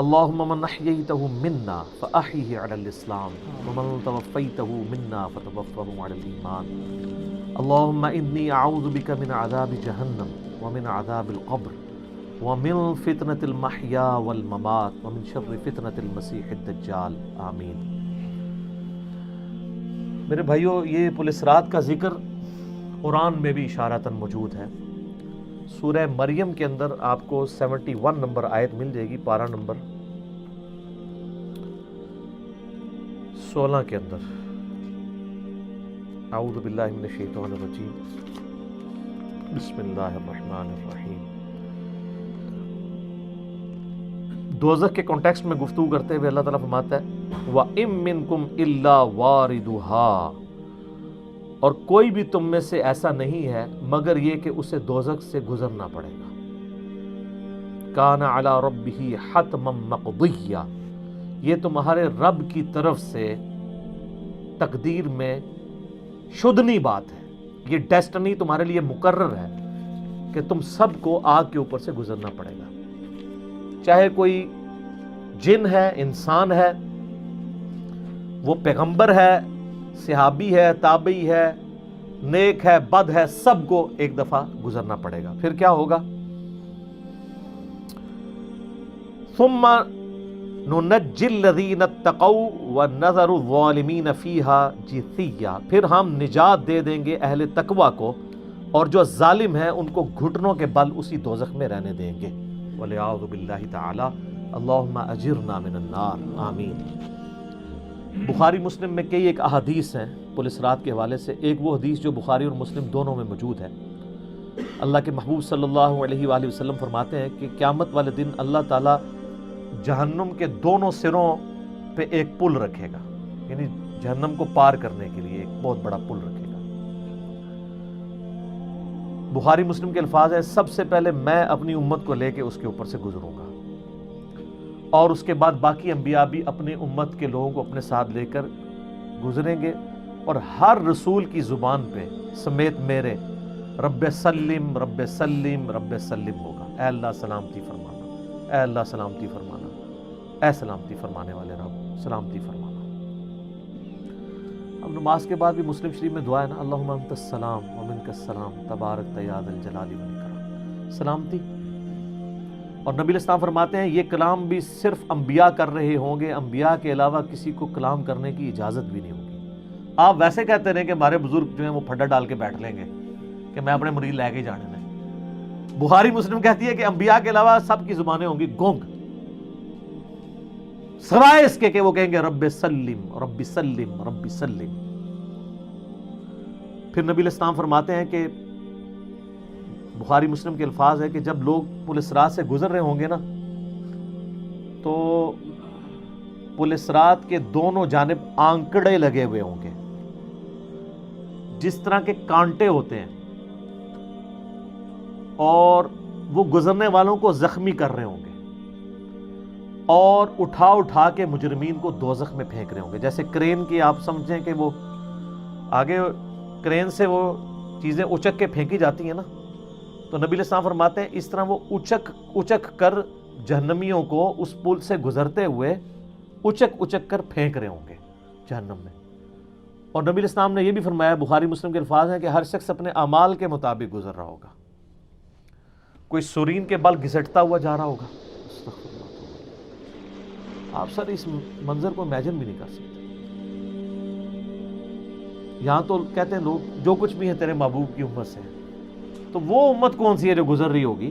اللہم من احییتہ منا فاحیہ علی الاسلام ومن توفیتہ منا فتوفہ علی الایمان اللہم انی اعوذ بک من عذاب جہنم ومن عذاب القبر ومن فتنة المحیا والممات ومن شر فتنة المسیح الدجال آمین۔ میرے بھائیو، یہ پولیس رات کا ذکر قرآن میں بھی اشارتاً موجود ہے۔ سورہ مریم کے اندر آپ کو 71 نمبر آیت مل جائے گی، پارہ نمبر 16 کے اندر۔ اعوذ باللہ من الشیطان الرجیم، بسم اللہ الرحمن الرحیم۔ دوزخ کے کانٹیکسٹ میں گفتگو کرتے ہوئے اللہ تعالیٰ فرماتا ہے وَإِن مِّنكُمْ إِلَّا وَارِدُهَا، اور کوئی بھی تم میں سے ایسا نہیں ہے مگر یہ کہ اسے دوزخ سے گزرنا پڑے گا۔ کان علی ربہ حتما مقضیہ، یہ تمہارے رب کی طرف سے تقدیر میں شدنی بات ہے، یہ ڈیسٹنی تمہارے لیے مقرر ہے کہ تم سب کو آگ کے اوپر سے گزرنا پڑے گا، چاہے کوئی جن ہے، انسان ہے، وہ پیغمبر ہے، صحابی ہے، تابعی ہے، نیک ہے، بد ہے، سب کو ایک دفعہ گزرنا پڑے گا۔ پھر کیا ہوگا؟ ثم ننجی الذین اتقوا ونذر الظالمین فیہا جثیا، پھر ہم نجات دے دیں گے اہل تقوی کو، اور جو ظالم ہیں ان کو گھٹنوں کے بل اسی دوزخ میں رہنے دیں گے۔ وَلِعَوْذُ بِاللَّهِ تَعَالَى اللہم اجرنا من النار آمین۔ بخاری مسلم میں کئی ایک احادیث ہیں پولیس رات کے حوالے سے۔ ایک وہ حدیث جو بخاری اور مسلم دونوں میں موجود ہے، اللہ کے محبوب صلی اللہ علیہ وآلہ وسلم فرماتے ہیں کہ قیامت والے دن اللہ تعالیٰ جہنم کے دونوں سروں پہ ایک پل رکھے گا، یعنی جہنم کو پار کرنے کے لیے ایک بہت بڑا پل رکھے گا۔ بخاری مسلم کے الفاظ ہیں سب سے پہلے میں اپنی امت کو لے کے اس کے اوپر سے گزروں گا، اور اس کے بعد باقی انبیاء بھی اپنے امت کے لوگوں کو اپنے ساتھ لے کر گزریں گے، اور ہر رسول کی زبان پہ سمیت میرے رب سلم رب سلم رب سلم ہوگا، اے اللہ سلامتی فرمانا، اے اللہ سلامتی فرمانا، اے سلامتی فرمانے والے رب سلامتی فرمانا۔ اب نماز کے بعد بھی مسلم شریف میں دعا ہے نا، اللہم انت السلام ومنک السلام تبارک یا ذا الجلال والاکرام، سلامتی۔ اور نبی علیہ السلام فرماتے ہیں یہ کلام بھی صرف انبیاء کر رہے ہوں گے، انبیاء کے علاوہ کسی کو کلام کرنے کی اجازت بھی نہیں ہوگی۔ آپ ویسے کہتے رہیں کہ ہمارے بزرگ جو ہیں وہ پھڈا ڈال کے بیٹھ لیں گے کہ میں اپنے مرید لے کے جانے میں۔ بخاری مسلم کہتی ہے کہ انبیاء کے علاوہ سب کی زبانیں ہوں گی گونگ، سوائے اس کے کہ وہ کہیں گے رب سلم رب سلم رب سلم۔ پھر نبی علیہ السلام فرماتے ہیں کہ بخاری مسلم کے الفاظ ہے کہ جب لوگ پولیس رات سے گزر رہے ہوں گے نا، تو پولیس رات کے دونوں جانب آنکڑے لگے ہوئے ہوں گے، جس طرح کے کانٹے ہوتے ہیں، اور وہ گزرنے والوں کو زخمی کر رہے ہوں گے، اور اٹھا اٹھا کے مجرمین کو دوزخ میں پھینک رہے ہوں گے۔ جیسے کرین کی آپ سمجھیں کہ وہ آگے کرین سے وہ چیزیں اچک کے پھینکی جاتی ہیں نا، تو نبی علیہ السلام فرماتے ہیں اس طرح وہ اچک کر جہنمیوں کو اس پل سے گزرتے ہوئے اچک کر پھینک رہے ہوں گے جہنم میں۔ اور نبی علیہ السلام نے یہ بھی فرمایا، بخاری مسلم کے الفاظ ہیں کہ ہر شخص اپنے اعمال کے مطابق گزر رہا ہوگا، کوئی سورین کے بل گھسٹتا ہوا جا رہا ہوگا۔ آپ سر اس منظر کو امیجن بھی نہیں کر سکتے۔ یہاں تو کہتے ہیں لوگ جو کچھ بھی ہے تیرے محبوب کی امت سے، تو وہ امت کون سی ہے جو گزر رہی ہوگی؟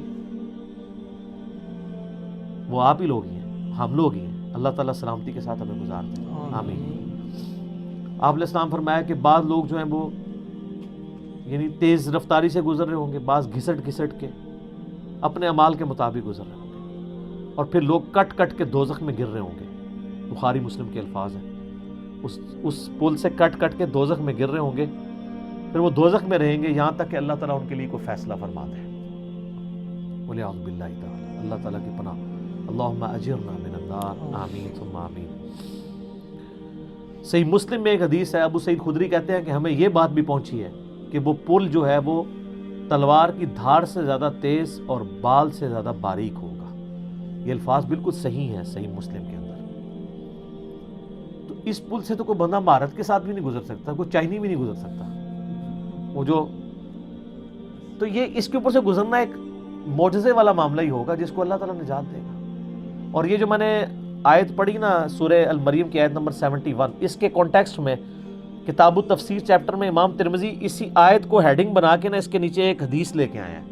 وہ آپ ہی لوگ ہی ہیں، ہم لوگ ہی ہیں۔ اللہ تعالیٰ سلامتی کے ساتھ ہمیں گزار دیں، آمین۔ آپ علیہ السلام فرمایا کہ بعض لوگ جو ہیں وہ یعنی تیز رفتاری سے گزر رہے ہوں گے، بعض گھسٹ کے اپنے اعمال کے مطابق گزر رہے ہوں گے، اور پھر لوگ کٹ کے دوزخ میں گر رہے ہوں گے۔ بخاری مسلم کے الفاظ ہیں اس پل سے کٹ کے دوزخ میں گر رہے ہوں گے، پھر وہ دوزخ میں رہیں گے یہاں تک کہ اللہ تعالیٰ ان کے لیے کوئی فیصلہ فرما دے۔ وَلِعَوْذُ بِاللَّهِ تعالیٰ، اللہ تعالیٰ کی پناہ۔ اللہم اجرنا من النار آمین ثم آمین۔ صحیح مسلم میں ایک حدیث ہے، ابو سعید خدری کہتے ہیں کہ ہمیں یہ بات بھی پہنچی ہے کہ وہ پل جو ہے وہ تلوار کی دھار سے زیادہ تیز اور بال سے زیادہ باریک ہوگا، یہ الفاظ بالکل صحیح ہیں صحیح مسلم کے اندر. تو اس پل سے تو کوئی بندہ مہارت کے ساتھ بھی نہیں گزر سکتا, کوئی چائنی بھی نہیں گزر سکتا. وہ جو تو یہ اس کے اوپر سے گزرنا ایک معجزے والا معاملہ ہی ہوگا جس کو اللہ تعالیٰ نجات دے گا. اور یہ جو میں نے آیت پڑھی نا سورہ المریم کی آیت نمبر 71, اس کے کانٹیکسٹ میں کتاب التفسیر چیپٹر میں امام ترمذی اسی آیت کو ہیڈنگ بنا کے نا اس کے نیچے ایک حدیث لے کے آئے ہیں.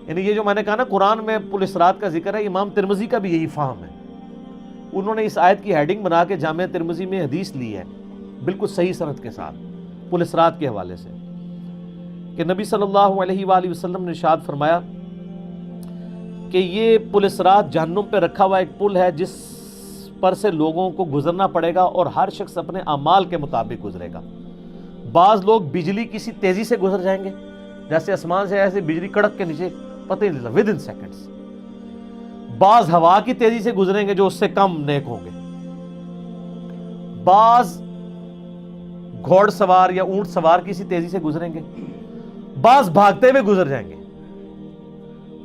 یعنی یہ جو میں نے کہا نا قرآن میں پل صراط کا ذکر ہے, امام ترمذی کا بھی یہی فہم ہے. انہوں نے اس آیت کی ہیڈنگ بنا کے جامع ترمذی میں حدیث لی ہے بالکل صحیح سند کے ساتھ پل صراط کے حوالے سے, کہ نبی صلی اللہ علیہ وآلہ وسلم نے ارشاد فرمایا کہ یہ پل صراط جہنم پہ رکھا ہوا ایک پل ہے جس پر سے لوگوں کو گزرنا پڑے گا اور ہر شخص اپنے اعمال کے مطابق گزرے گا. بعض لوگ بجلی کسی تیزی سے گزر جائیں گے, جیسے آسمان سے ایسے بجلی کڑک کے نیچے پتہ ہی نہیں لگتا ود ان سیکنڈز. بعض ہوا کی تیزی سے گزریں گے جو اس سے کم نیک ہوں گے. بعض گھوڑ سوار یا اونٹ سوار کسی تیزی سے گزریں گے. بعض بھاگتے ہوئے گزر جائیں گے.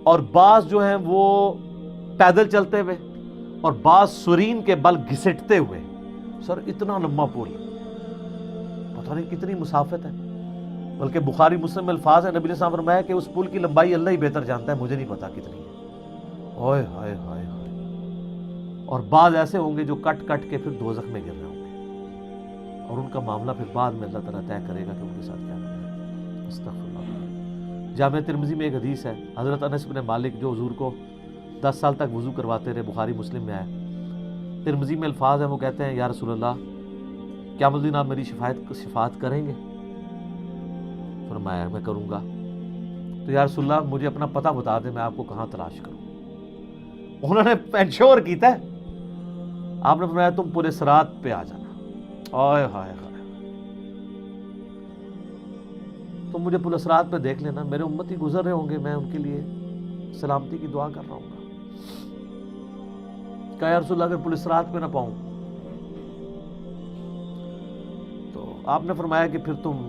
اور بعض جو ہیں وہ پیدل چلتے ہوئے, اور بعض سرین کے بل گھسٹتے ہوئے. سر اتنا لمبا پل, پتہ نہیں کتنی مسافت ہے. بلکہ بخاری مسلم میں الفاظ ہے, نبی نے صاحب فرمایا کہ اس پل کی لمبائی اللہ ہی بہتر جانتا ہے, مجھے نہیں پتا کتنی ہے. اوئے ہائے ہائے ہائے. اور بعض ایسے ہوں گے جو کٹ کٹ کے پھر دوزخ میں گر رہے ہوں گے, اور ان کا معاملہ پھر بعد میں اللہ تعالیٰ طے کرے گا کہ ان کے ساتھ کیا کرنا ہے. استغفر اللہ. جامع ترمذی میں ایک حدیث ہے, حضرت انس بن مالک جو حضور کو 10 سال تک وضو کرواتے رہے, بخاری مسلم میں آئے. ترمذی میں الفاظ ہیں, وہ کہتے ہیں یا رسول اللہ قیامت الدین آپ میری شفاعت کریں گے؟ فرمایا میں کروں گا. تو یا رسول اللہ مجھے اپنا پتہ بتا دیں, میں آپ کو کہاں تلاش کروں. انہوں نے انشور کیتا ہے. آپ نے فرمایا تم پل صراط پہ آ جانا. آئے ہائے ہائے. تم مجھے پل صراط پہ دیکھ لینا, میرے امتی گزر رہے ہوں گے, میں ان کے لیے سلامتی کی دعا کر رہا ہوں گا. کہا یا رسول اللہ اگر پل صراط پہ نہ پاؤں تو آپ نے فرمایا کہ پھر تم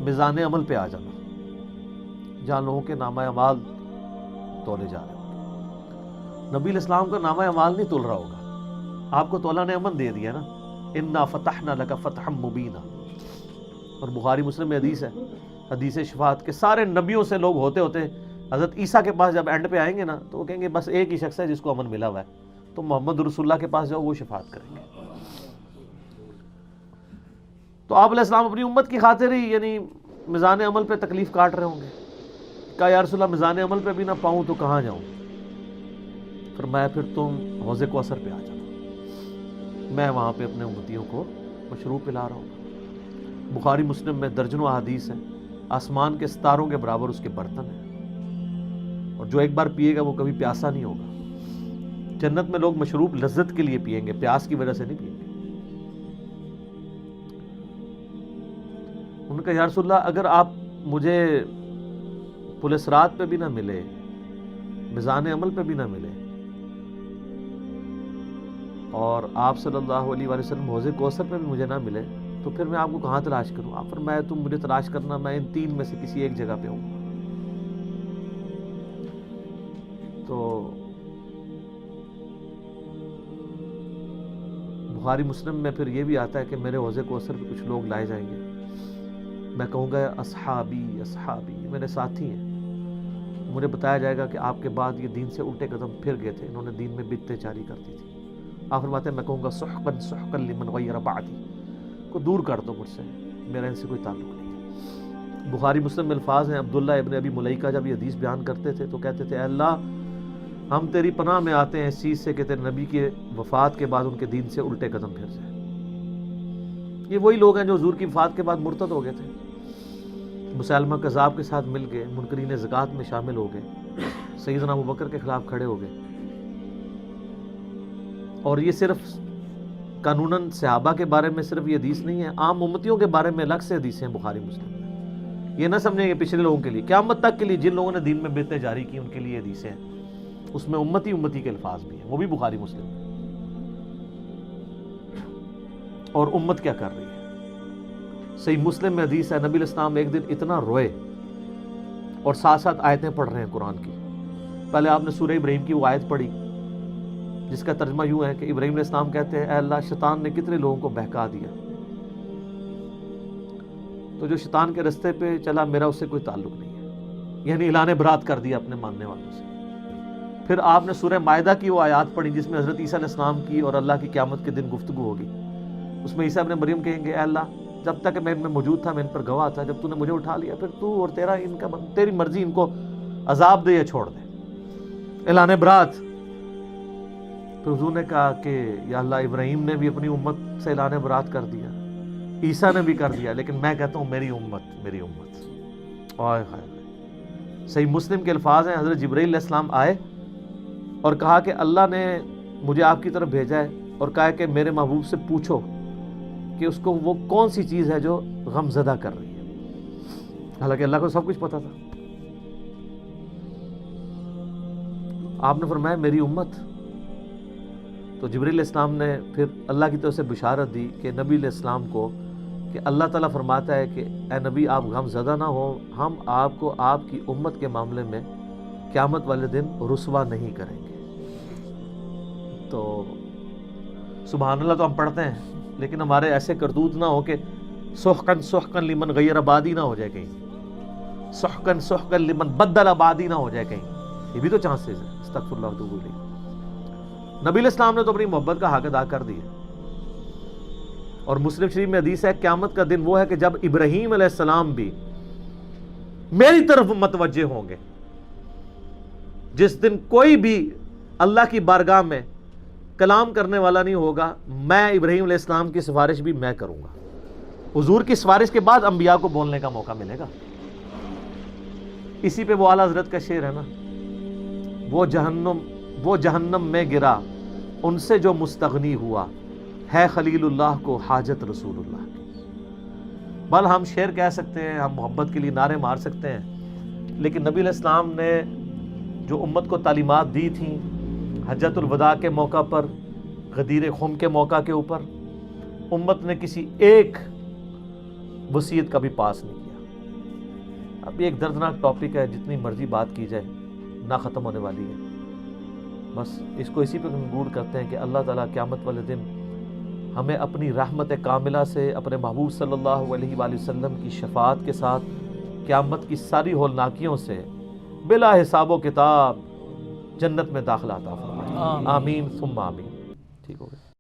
میزان عمل پہ آ جانا, جہاں لوگوں کے نامہ اعمال تولے جا رہے ہوں. نبی علیہ السلام کا نامہ اعمال نہیں تول رہا ہوگا, آپ کو تو اللہ نے امن دے دیا نا, انا فتحنا لک فتحا مبینا. اور بخاری مسلم میں حدیث ہے, حدیث شفاعت کے سارے نبیوں سے لوگ ہوتے ہوتے حضرت عیسیٰ کے پاس جب اینڈ پہ آئیں گے نا تو وہ کہیں گے بس ایک ہی شخص ہے جس کو امن ملا ہوا ہے, تو محمد رسول اللہ کے پاس جاؤ, وہ شفاعت کریں گے. تو آپ علیہ السلام اپنی امت کی خاطر ہی یعنی میزان عمل پہ تکلیف کاٹ رہے ہوں گے. کہا یا رسول اللہ میزان عمل پہ بھی نہ پاؤں تو کہاں جاؤں؟ فرمایا پھر تم حوض کوثر پہ آ جانا, میں وہاں پہ اپنے امتیوں کو مشروب پلا رہا ہوں. بخاری مسلم میں درجنوں احادیث ہیں, آسمان کے ستاروں کے برابر اس کے برتن ہیں, اور جو ایک بار پیے گا وہ کبھی پیاسا نہیں ہوگا. جنت میں لوگ مشروب لذت کے لیے پئیں گے, پیاس کی وجہ سے نہیں پئیں گے. ان کا یا رسول اللہ اگر آپ مجھے پل صراط پہ بھی نہ ملے, میزان عمل پہ بھی نہ ملے, اور آپ صلی اللہ علیہ وآلہ وسلم حوض کوثر پہ بھی مجھے نہ ملے, تو پھر میں آپ کو کہاں تلاش کروں؟ آپ فرمایا تم مجھے تلاش کرنا, میں ان 3 میں سے کسی ایک جگہ پہ ہوں. تو بخاری مسلم میں پھر یہ بھی آتا ہے کہ میرے حوض کوثر پہ کچھ لوگ لائے جائیں گے, میں کہوں گا اصحابی اصحابی, یہ میرے ساتھی ہیں. مجھے بتایا جائے گا کہ آپ کے بعد یہ دین سے الٹے قدم پھر گئے تھے, انہوں نے دین میں بدعتیں جاری کر دی تھی. آپ فرماتے ہیں میں کہوں گا سحقا سحقا لمن غیر بعدی, کو دور کر دو مجھ سے, میرا ان سے کوئی تعلق نہیں ہے. بخاری مسلم میں الفاظ ہیں, عبداللہ ابن ابی ملیکہ جب یہ حدیث بیان کرتے تھے تو کہتے تھے اے اللہ ہم تیری پناہ میں آتے ہیں اس چیز سے کہ تیرے نبی کے وفات کے بعد ان کے دین سے الٹے قدم پھر جائیں. یہ وہی لوگ ہیں جو حضور کی وفات کے بعد مرتد ہو گئے تھے, مسلمہ کذاب کے ساتھ مل گئے, منکرین زکوٰۃ میں شامل ہو گئے, سیدنا ابوبکر کے خلاف کھڑے ہو گئے. اور یہ صرف قانوناً صحابہ کے بارے میں صرف یہ حدیث نہیں ہے, عام امتیوں کے بارے میں الگ سے حدیثیں ہیں بخاری مسلم میں. یہ نہ سمجھیں کہ پچھلے لوگوں کے لیے, قیامت تک کے لیے جن لوگوں نے دین میں بدعتیں جاری کی ان کے لیے حدیثیں ہیں, اس میں امتی کے الفاظ بھی ہیں, وہ بھی بخاری مسلم میں. اور امت کیا کر رہی ہے؟ صحیح مسلم میں حدیث ہے, نبی علیہ السلام ایک دن اتنا روئے اور ساتھ ساتھ آیتیں پڑھ رہے ہیں قرآن کی, پہلے آپ نے سورہ ابراہیم کی وہ آیت پڑھی جس کا ترجمہ یوں ہے کہ ابراہیم علیہ السلام کہتے ہیں اے اللہ شیطان نے کتنے لوگوں کو بہکا دیا، تو جو شیطان کے رستے پہ چلا میرا اس سے کوئی تعلق نہیں ہے، یعنی اعلان برات کر دیا اپنے ماننے والوں سے۔ پھر آپ نے سورہ مائدہ کی وہ آیات پڑھی جس میں حضرت عیسیٰ علیہ السلام کی اور اللہ کی قیامت کے دن گفتگو ہوگی۔ اس میں عیسیٰ ابن مریم کہیں گے اے اللہ جب تک میں ان میں موجود تھا میں ان پر گواہ تھا، جب تو نے مجھے اٹھا لیا پھر تو اور تیری مرضی ان کو عذاب دے یا چھوڑ دے، اعلان برات۔ پھر حضور نے کہا کہ یا اللہ ابراہیم نے بھی اپنی امت سے اعلان برات کر دیا، عیسیٰ نے بھی کر دیا، لیکن میں کہتا ہوں میری امت۔ آئے ہائے، صحیح مسلم کے الفاظ ہیں، حضرت جبرائیل علیہ السلام آئے اور کہا کہ اللہ نے مجھے آپ کی طرف بھیجا ہے اور کہا کہ میرے محبوب سے پوچھو کہ اس کو وہ کون سی چیز ہے جو غم زدہ کر رہی ہے، حالانکہ اللہ کو سب کچھ پتا تھا۔ آپ نے فرمایا میری امت، تو جبرائیل علیہ السلام نے پھر اللہ کی طرف سے بشارت دی کہ نبی علیہ السلام کو کہ اللہ تعالیٰ فرماتا ہے کہ اے نبی آپ غم زدہ نہ ہو، ہم آپ کو آپ کی امت کے معاملے میں قیامت والے دن رسوا نہیں کریں گے۔ تو سبحان اللہ تو ہم پڑھتے ہیں لیکن ہمارے ایسے کردوت نہ ہو کہ سحقن سحقن لمن غیر آبادی نہ ہو جائے کہیں، سحقن سحقن لمن بدل آبادی نہ ہو جائے کہیں، یہ بھی تو چانسز ہے۔ استغفر اللہ واتوب الیہ۔ نبی علیہ السلام نے تو اپنی محبت کا حق ادا کر دیا، اور مسلم شریف میں حدیث ہے قیامت کا دن وہ ہے کہ جب ابراہیم علیہ السلام بھی میری طرف متوجہ ہوں گے، جس دن کوئی بھی اللہ کی بارگاہ میں کلام کرنے والا نہیں ہوگا، میں ابراہیم علیہ السلام کی سفارش بھی میں کروں گا۔ حضور کی سفارش کے بعد انبیاء کو بولنے کا موقع ملے گا۔ اسی پہ وہ اعلیٰ حضرت کا شعر ہے نا، وہ جہنم میں گرا ان سے جو مستغنی ہوا، ہے خلیل اللہ کو حاجت رسول اللہ کی۔ بل ہم شعر کہہ سکتے ہیں، ہم محبت کے لیے نعرے مار سکتے ہیں، لیکن نبی علیہ السلام نے جو امت کو تعلیمات دی تھیں حجۃ الوداع کے موقع پر، غدیر خم کے موقع کے اوپر، امت نے کسی ایک وصیت کا بھی پاس نہیں کیا۔ اب یہ ایک دردناک ٹاپک ہے، جتنی مرضی بات کی جائے نہ ختم ہونے والی ہے۔ بس اس کو اسی پہ کنکلوڈ کرتے ہیں کہ اللہ تعالیٰ قیامت والے دن ہمیں اپنی رحمت کاملہ سے اپنے محبوب صلی اللہ علیہ وآلہ وسلم کی شفاعت کے ساتھ قیامت کی ساری ہولناکیوں سے بلا حساب و کتاب جنت میں داخلہ عطا فرمائے۔ آمین ثم آمین۔